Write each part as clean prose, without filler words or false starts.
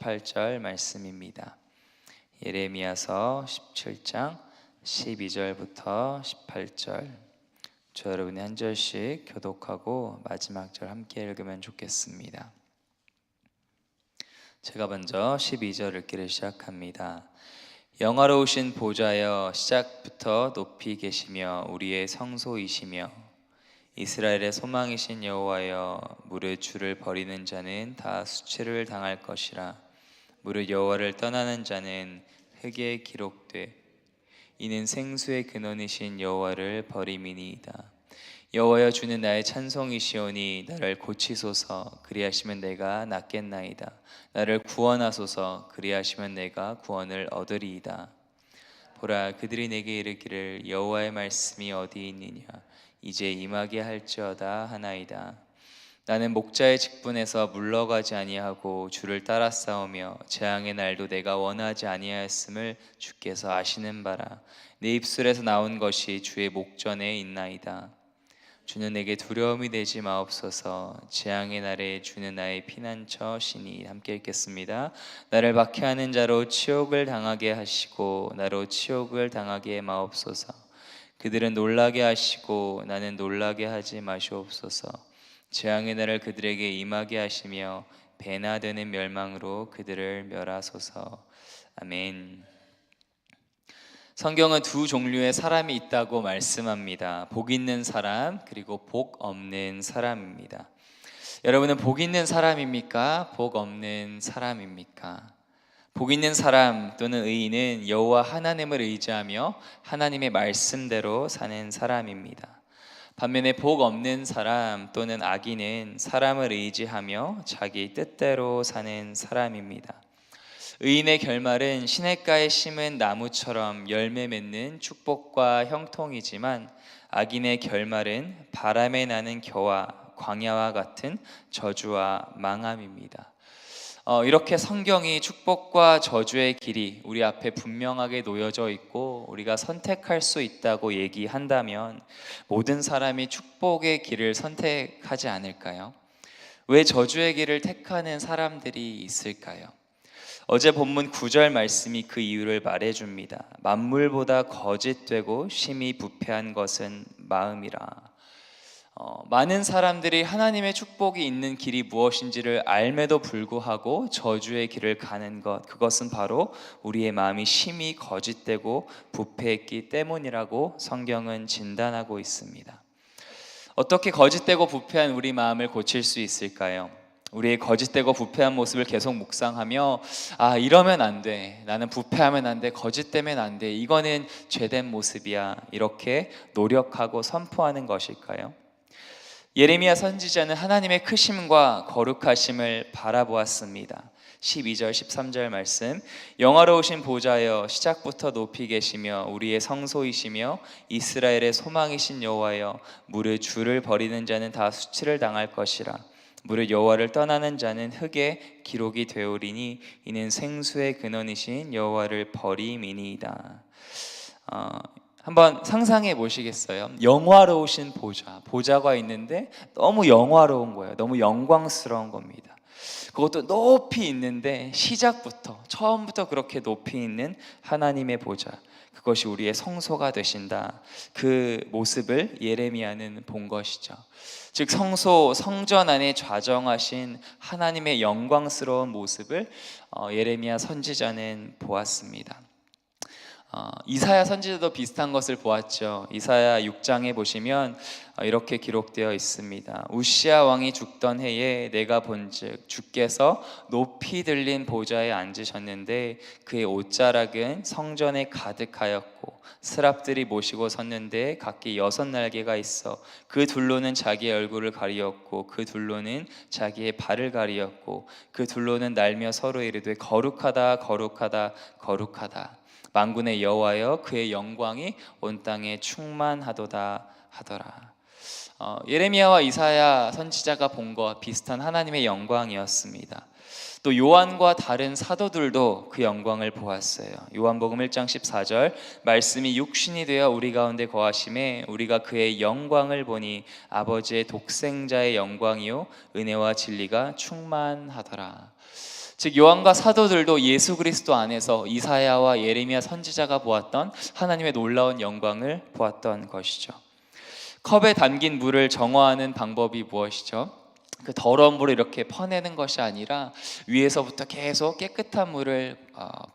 18절 말씀입니다. 예레미야서 17장 12절부터 18절. 저 여러분이 한 절씩 교독하고 마지막 절 함께 읽으면 좋겠습니다. 제가 먼저 12절 읽기를 시작합니다. 영화로우신 보좌여, 시작부터 높이 계시며 우리의 성소이시며 이스라엘의 소망이신 여호와여, 무릇 주를 버리는 자는 다 수치를 당할 것이라. 무릇 여호와를 떠나는 자는 흙에 기록돼 이는 생수의 근원이신 여호와를 버림이니이다. 여호와여, 주는 나의 찬송이시오니 나를 고치소서. 그리하시면 내가 낫겠나이다. 나를 구원하소서. 그리하시면 내가 구원을 얻으리이다. 보라, 그들이 내게 이르기를 여호와의 말씀이 어디 있느냐, 이제 임하게 할지어다 하나이다. 나는 목자의 직분에서 물러가지 아니하고 주를 따라 싸우며 재앙의 날도 내가 원하지 아니하였음을 주께서 아시는 바라. 내 입술에서 나온 것이 주의 목전에 있나이다. 주는 내게 두려움이 되지 마옵소서. 재앙의 날에 주는 나의 피난처시니. 함께 읽겠습니다. 나를 박해하는 자로 치욕을 당하게 하시고 나로 치욕을 당하게 마옵소서. 그들은 놀라게 하시고 나는 놀라게 하지 마시옵소서. 재앙의 날을 그들에게 임하게 하시며 배나 되는 멸망으로 그들을 멸하소서. 아멘. 성경은 두 종류의 사람이 있다고 말씀합니다. 복 있는 사람, 그리고 복 없는 사람입니다. 여러분은 복 있는 사람입니까? 복 없는 사람입니까? 복 있는 사람 또는 의인은 여호와 하나님을 의지하며 하나님의 말씀대로 사는 사람입니다. 반면에 복 없는 사람 또는 악인은 사람을 의지하며 자기 뜻대로 사는 사람입니다. 의인의 결말은 시냇가에 심은 나무처럼 열매 맺는 축복과 형통이지만 악인의 결말은 바람에 나는 겨와 광야와 같은 저주와 망함입니다. 이렇게 성경이 축복과 저주의 길이 우리 앞에 분명하게 놓여져 있고 우리가 선택할 수 있다고 얘기한다면 모든 사람이 축복의 길을 선택하지 않을까요? 왜 저주의 길을 택하는 사람들이 있을까요? 어제 본문 9절 말씀이 그 이유를 말해줍니다. 만물보다 거짓되고 심히 부패한 것은 마음이라. 많은 사람들이 하나님의 축복이 있는 길이 무엇인지를 알매도 불구하고 저주의 길을 가는 것, 그것은 바로 우리의 마음이 심히 거짓되고 부패했기 때문이라고 성경은 진단하고 있습니다. 어떻게 거짓되고 부패한 우리 마음을 고칠 수 있을까요? 우리의 거짓되고 부패한 모습을 계속 묵상하며 이러면 안 돼, 나는 부패하면 안 돼, 거짓되면 안 돼, 이거는 죄된 모습이야, 이렇게 노력하고 선포하는 것일까요? 예레미야 선지자는 하나님의 크심과 거룩하심을 바라보았습니다. 12절 13절 말씀. 영화로우신 보좌여, 시작부터 높이 계시며 우리의 성소이시며 이스라엘의 소망이신 여호와여, 무릇 주를 버리는 자는 다 수치를 당할 것이라. 무릇 여호와를 떠나는 자는 흙에 기록이 되오리니 이는 생수의 근원이신 여호와를 버림이니이다. 한번 상상해 보시겠어요? 영화로우신 보좌가 있는데 너무 영화로운 거예요. 너무 영광스러운 겁니다. 그것도 높이 있는데 시작부터 처음부터 그렇게 높이 있는 하나님의 보좌, 그것이 우리의 성소가 되신다. 그 모습을 예레미야는 본 것이죠. 즉 성소, 성전 안에 좌정하신 하나님의 영광스러운 모습을 예레미야 선지자는 보았습니다. 이사야 선지자도 비슷한 것을 보았죠. 이사야 6장에 보시면 이렇게 기록되어 있습니다. 우시야 왕이 죽던 해에 내가 본즉 주께서 높이 들린 보좌에 앉으셨는데 그의 옷자락은 성전에 가득하였고 스랍들이 모시고 섰는데 각기 6날개가 있어 그 둘로는 자기의 얼굴을 가리었고 그 둘로는 자기의 발을 가리었고 그 둘로는 날며 서로 이르되 거룩하다 거룩하다 거룩하다. 만군의 여호와여, 그의 영광이 온 땅에 충만하도다 하더라. 예레미야와 이사야 선지자가 본 것 비슷한 하나님의 영광이었습니다. 또 요한과 다른 사도들도 그 영광을 보았어요. 요한복음 1장 14절 말씀이 육신이 되어 우리 가운데 거하심에 우리가 그의 영광을 보니 아버지의 독생자의 영광이요 은혜와 진리가 충만하더라. 즉 요한과 사도들도 예수 그리스도 안에서 이사야와 예레미야 선지자가 보았던 하나님의 놀라운 영광을 보았던 것이죠. 컵에 담긴 물을 정화하는 방법이 무엇이죠? 그 더러운 물을 이렇게 퍼내는 것이 아니라 위에서부터 계속 깨끗한 물을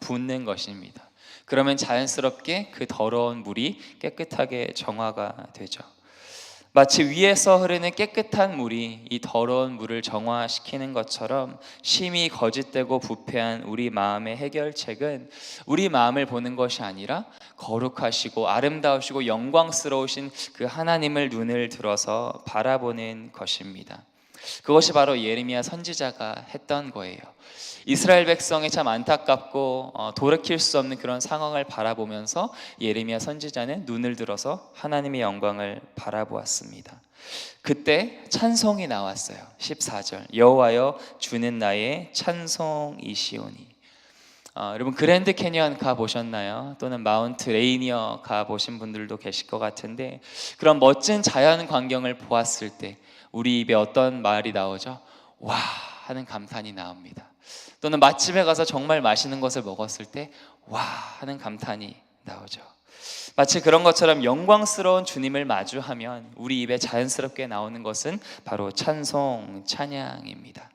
붓는 것입니다. 그러면 자연스럽게 그 더러운 물이 깨끗하게 정화가 되죠. 마치 위에서 흐르는 깨끗한 물이 이 더러운 물을 정화시키는 것처럼 심히 거짓되고 부패한 우리 마음의 해결책은 우리 마음을 보는 것이 아니라 거룩하시고 아름다우시고 영광스러우신 그 하나님을 눈을 들어서 바라보는 것입니다. 그것이 바로 예레미야 선지자가 했던 거예요. 이스라엘 백성이 참 안타깝고 돌이킬 수 없는 그런 상황을 바라보면서 예레미야 선지자는 눈을 들어서 하나님의 영광을 바라보았습니다. 그때 찬송이 나왔어요. 14절 여호와여 주는 나의 찬송이시오니. 여러분 그랜드 캐니언 가 보셨나요? 또는 마운트 레이니어 가 보신 분들도 계실 것 같은데, 그런 멋진 자연 광경을 보았을 때 우리 입에 어떤 말이 나오죠? 와 하는 감탄이 나옵니다. 또는 맛집에 가서 정말 맛있는 것을 먹었을 때 와 하는 감탄이 나오죠. 마치 그런 것처럼 영광스러운 주님을 마주하면 우리 입에 자연스럽게 나오는 것은 바로 찬송, 찬양입니다.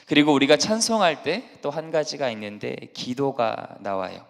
그리고 우리가 찬송할 때 또 한 가지가 있는데 기도가 나와요.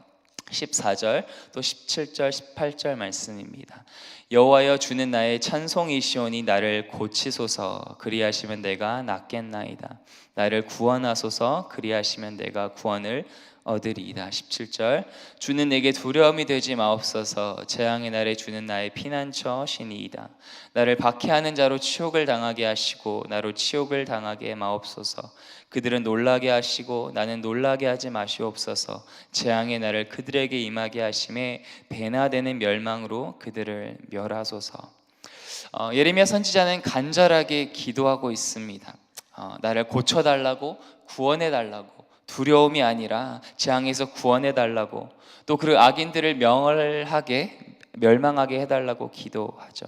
14절 또 17절 18절 말씀입니다. 여호와여 주는 나의 찬송이시오니 나를 고치소서 그리하시면 내가 낫겠나이다. 나를 구원하소서 그리하시면 내가 구원을 얻으리이다. 17절 주는 내게 두려움이 되지 마옵소서 재앙의 날에 주는 나의 피난처시니이다. 나를 박해하는 자로 치욕을 당하게 하시고 나로 치욕을 당하게 마옵소서. 그들은 놀라게 하시고 나는 놀라게 하지 마시옵소서. 재앙의 날을 그들에게 임하게 하심에 배나 되는 멸망으로 그들을 멸하소서. 예레미야 선지자는 간절하게 기도하고 있습니다. 나를 고쳐달라고, 구원해달라고, 두려움이 아니라 재앙에서 구원해달라고, 또 그 악인들을 멸망하게 해달라고 기도하죠.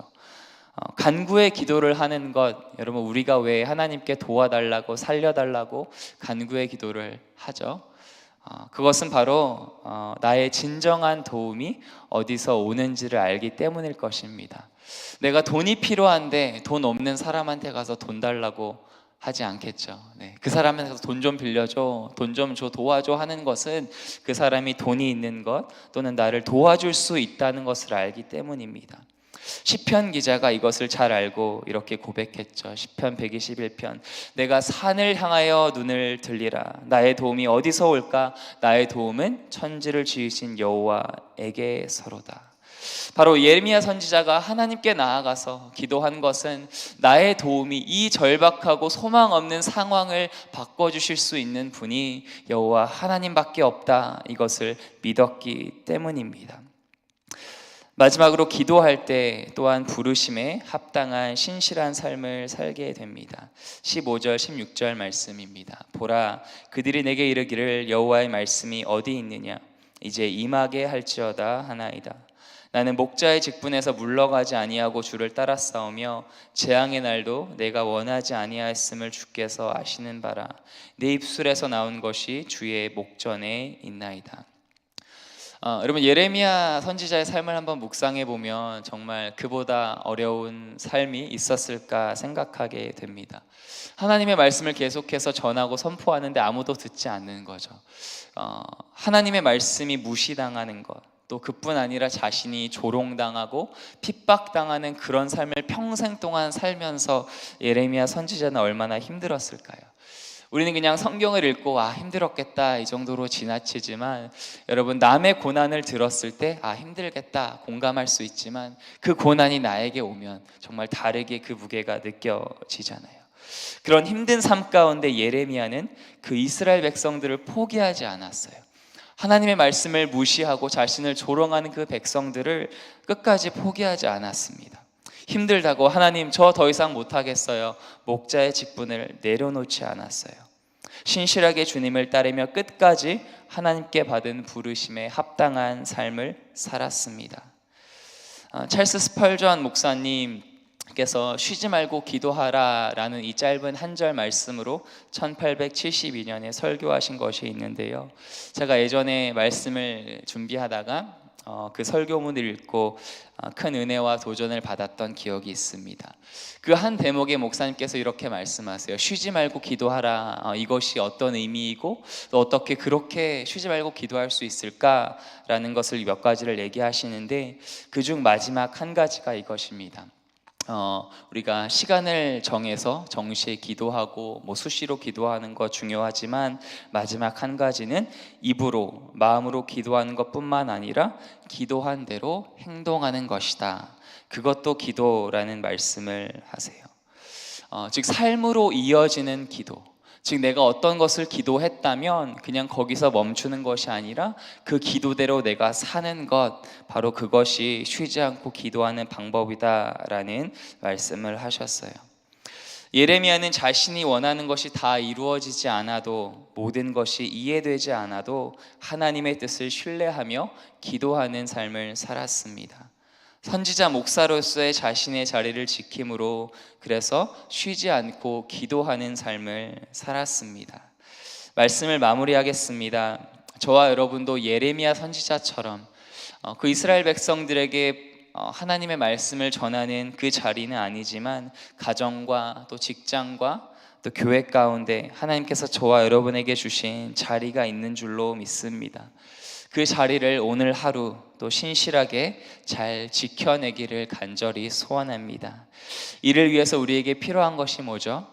간구의 기도를 하는 것, 여러분 우리가 왜 하나님께 도와달라고 살려달라고 간구의 기도를 하죠? 그것은 바로 나의 진정한 도움이 어디서 오는지를 알기 때문일 것입니다. 내가 돈이 필요한데 돈 없는 사람한테 가서 돈 달라고 하지 않겠죠. 그 사람한테 가서 돈 좀 빌려줘, 돈 좀 줘, 도와줘 하는 것은 그 사람이 돈이 있는 것 또는 나를 도와줄 수 있다는 것을 알기 때문입니다. 시편 기자가 이것을 잘 알고 이렇게 고백했죠. 시편 121편 내가 산을 향하여 눈을 들리라. 나의 도움이 어디서 올까? 나의 도움은 천지를 지으신 여호와에게서로다. 바로 예레미야 선지자가 하나님께 나아가서 기도한 것은 나의 도움이 이 절박하고 소망 없는 상황을 바꿔주실 수 있는 분이 여호와 하나님밖에 없다, 이것을 믿었기 때문입니다. 마지막으로 기도할 때 또한 부르심에 합당한 신실한 삶을 살게 됩니다. 15절 16절 말씀입니다. 보라 그들이 내게 이르기를 여호와의 말씀이 어디 있느냐 이제 임하게 할지어다 하나이다. 나는 목자의 직분에서 물러가지 아니하고 주를 따랐사오며 재앙의 날도 내가 원하지 아니하였음을 주께서 아시는 바라. 내 입술에서 나온 것이 주의 목전에 있나이다. 여러분 예레미야 선지자의 삶을 한번 묵상해 보면 정말 그보다 어려운 삶이 있었을까 생각하게 됩니다. 하나님의 말씀을 계속해서 전하고 선포하는데 아무도 듣지 않는 거죠. 하나님의 말씀이 무시당하는 것, 또 그뿐 아니라 자신이 조롱당하고 핍박당하는 그런 삶을 평생 동안 살면서 예레미야 선지자는 얼마나 힘들었을까요? 우리는 그냥 성경을 읽고 힘들었겠다 이 정도로 지나치지만, 여러분 남의 고난을 들었을 때 힘들겠다 공감할 수 있지만 그 고난이 나에게 오면 정말 다르게 그 무게가 느껴지잖아요. 그런 힘든 삶 가운데 예레미야는 그 이스라엘 백성들을 포기하지 않았어요. 하나님의 말씀을 무시하고 자신을 조롱하는 그 백성들을 끝까지 포기하지 않았습니다. 힘들다고 하나님 저 더 이상 못하겠어요, 목자의 직분을 내려놓지 않았어요. 신실하게 주님을 따르며 끝까지 하나님께 받은 부르심에 합당한 삶을 살았습니다. 찰스 스펄전 목사님 께서 쉬지 말고 기도하라라는 이 짧은 한 절 말씀으로 1872년에 설교하신 것이 있는데요. 제가 예전에 말씀을 준비하다가 그 설교문을 읽고 큰 은혜와 도전을 받았던 기억이 있습니다. 그 한 대목의 목사님께서 이렇게 말씀하세요. 쉬지 말고 기도하라. 이것이 어떤 의미이고 또 어떻게 그렇게 쉬지 말고 기도할 수 있을까라는 것을 몇 가지를 얘기하시는데 그중 마지막 한 가지가 이것입니다. 우리가 시간을 정해서 정시에 기도하고 수시로 기도하는 거 중요하지만 마지막 한 가지는 입으로 마음으로 기도하는 것뿐만 아니라 기도한 대로 행동하는 것이다. 그것도 기도라는 말씀을 하세요. 즉 삶으로 이어지는 기도. 즉 내가 어떤 것을 기도했다면 그냥 거기서 멈추는 것이 아니라 그 기도대로 내가 사는 것, 바로 그것이 쉬지 않고 기도하는 방법이다라는 말씀을 하셨어요. 예레미야는 자신이 원하는 것이 다 이루어지지 않아도, 모든 것이 이해되지 않아도 하나님의 뜻을 신뢰하며 기도하는 삶을 살았습니다. 선지자 목사로서의 자신의 자리를 지킴으로 그래서 쉬지 않고 기도하는 삶을 살았습니다. 말씀을 마무리하겠습니다. 저와 여러분도 예레미야 선지자처럼 그 이스라엘 백성들에게 하나님의 말씀을 전하는 그 자리는 아니지만 가정과 또 직장과 또 교회 가운데 하나님께서 저와 여러분에게 주신 자리가 있는 줄로 믿습니다. 그 자리를 오늘 하루 또 신실하게 잘 지켜내기를 간절히 소원합니다. 이를 위해서 우리에게 필요한 것이 뭐죠?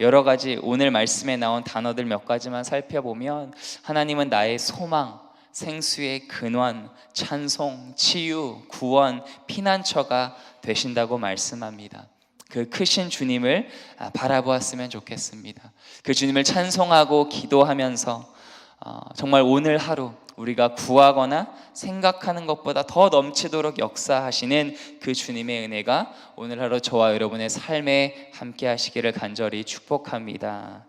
여러 가지 오늘 말씀에 나온 단어들 몇 가지만 살펴보면 하나님은 나의 소망, 생수의 근원, 찬송, 치유, 구원, 피난처가 되신다고 말씀합니다. 그 크신 주님을 바라보았으면 좋겠습니다. 그 주님을 찬송하고 기도하면서 정말 오늘 하루 우리가 구하거나 생각하는 것보다 더 넘치도록 역사하시는 그 주님의 은혜가 오늘 하루 저와 여러분의 삶에 함께 하시기를 간절히 축복합니다.